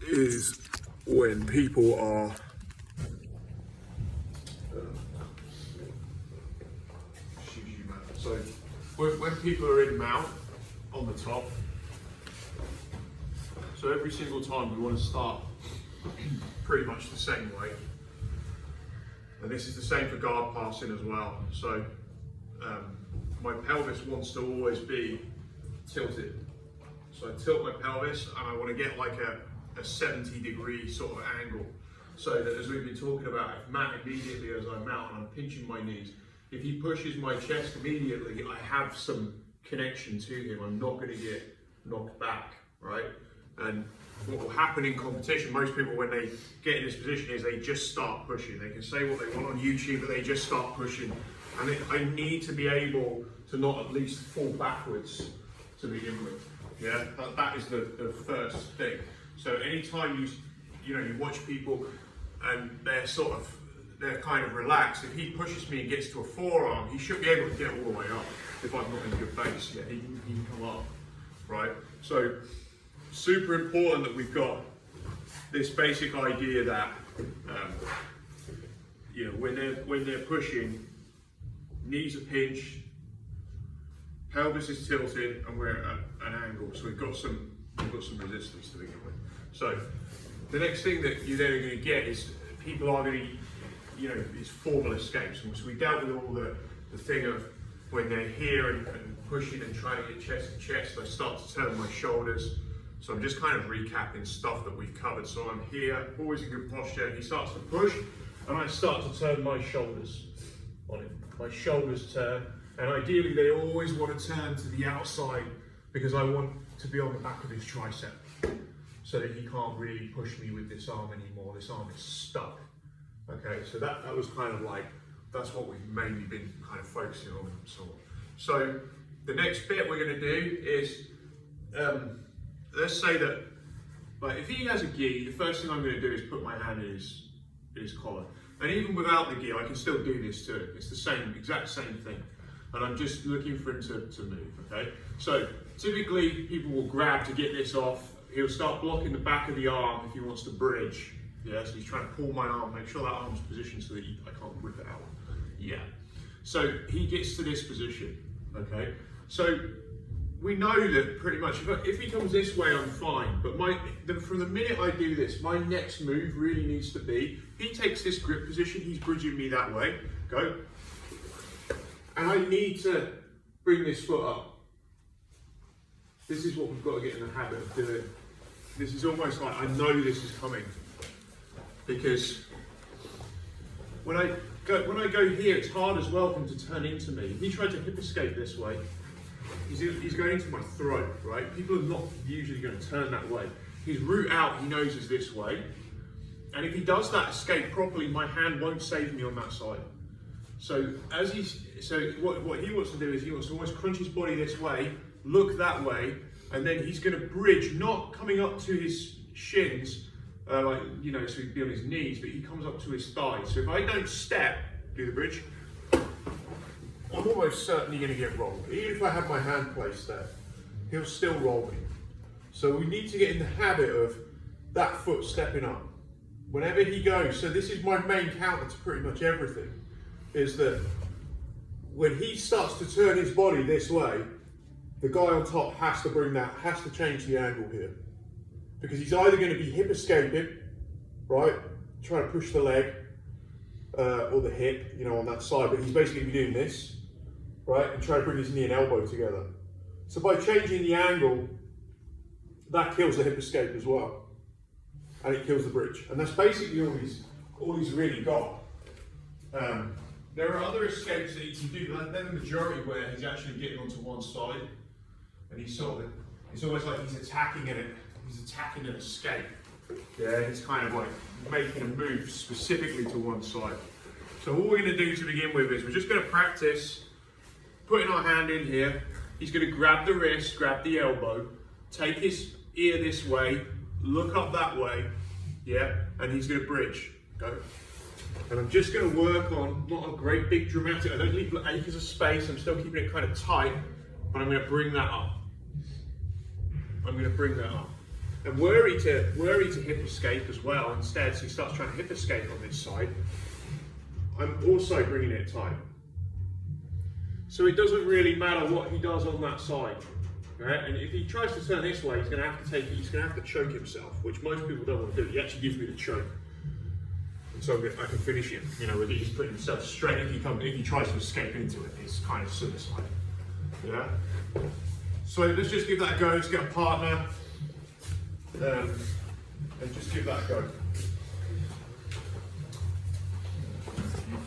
is when people are so when people are in mount on the top, so every single time we want to start pretty much the same way, and this is the same for guard passing as well. So my pelvis wants to always be tilted. So I tilt my pelvis and I want to get like a 70-degree sort of angle. So that, as we've been talking about, if Matt immediately as I mount and I'm pinching my knees, if he pushes my chest immediately, I have some connection to him. I'm not going to get knocked back, right? And what will happen in competition, most people when they get in this position is they just start pushing. They can say what they want on YouTube, but they just start pushing. And I need to be able to not at least fall backwards to begin with. Yeah, that is the first thing. So anytime you watch people and they're kind of relaxed, if he pushes me and gets to a forearm, he should be able to get all the way up. If I'm not in a good base, yeah, he can come up, right? So super important that we've got this basic idea that when they're pushing, knees are pinched, pelvis is tilted, and we're at an angle. So we've got some resistance to begin with. So the next thing that you're then going to get is people are going to, these formal escapes. And so we dealt with all the thing of when they're here and pushing and trying to get chest to chest, I start to turn my shoulders. So I'm just kind of recapping stuff that we've covered. So I'm here, always in good posture. He starts to push, and I start to turn my shoulders on him. My shoulders turn, and ideally they always want to turn to the outside because I want to be on the back of his tricep so that he can't really push me with this arm anymore. This arm is stuck. Okay, so that was kind of like, that's what we've mainly been kind of focusing on and so on. So the next bit we're going to do is, let's say that, like, if he has a gi, the first thing I'm going to do is put my hand in his collar. And even without the gi, I can still do this to him. It's the same, exact same thing. And I'm just looking for him to move, okay? So typically people will grab to get this off. He'll start blocking the back of the arm if he wants to bridge. Yeah, so he's trying to pull my arm, make sure that arm's positioned so that I can't whip it out. Yeah. So he gets to this position, okay? So we know that pretty much, if he comes this way, I'm fine. But from the minute I do this, my next move really needs to be, he takes this grip position, he's bridging me that way, go. And I need to bring this foot up. This is what we've got to get in the habit of doing. This is almost like, I know this is coming. Because when I go here, it's hard as well for him to turn into me. If he tried to hip escape this way, he's going into my throat, right? People are not usually going to turn that way. His route out, he knows, is this way. And if he does that escape properly, my hand won't save me on that side. So what he wants to do is he wants to almost crunch his body this way, look that way, and then he's going to bridge, not coming up to his shins, so he'd be on his knees, but he comes up to his thighs. So if I don't step, do the bridge, I'm almost certainly going to get rolled. Even if I have my hand placed there, he'll still roll me. So we need to get in the habit of that foot stepping up. Whenever he goes, so this is my main counter to pretty much everything, is that when he starts to turn his body this way, the guy on top has to change the angle here. Because he's either going to be hip escaping, right, trying to push the leg, or the hip, on that side, but he's basically doing this, right, and trying to bring his knee and elbow together. So by changing the angle, that kills the hip escape as well, and it kills the bridge. And that's basically all he's really got. There are other escapes that he can do, but then the majority where he's actually getting onto one side, and it's almost like he's attacking an escape. Yeah, he's kind of like making a move specifically to one side. So all we're going to do to begin with is we're just going to practice putting our hand in here. He's going to grab the wrist, grab the elbow, take his ear this way, look up that way, yeah, and he's going to bridge. Go. And I'm just going to work on, not a great big dramatic, I don't leave acres of space, I'm still keeping it kind of tight, but I'm going to bring that up. I'm going to bring that up. and worry to hip escape as well instead, so he starts trying to hip escape on this side, I'm also bringing it tight. So it doesn't really matter what he does on that side. Right? And if he tries to turn this way, he's going to have to choke himself, which most people don't want to do. He actually gives me the choke. And so I can finish him, you know, with he's putting himself straight. If he tries to escape into it, it's kind of suicide. Yeah? So let's just give that a go. Let's get a partner and just give that a go.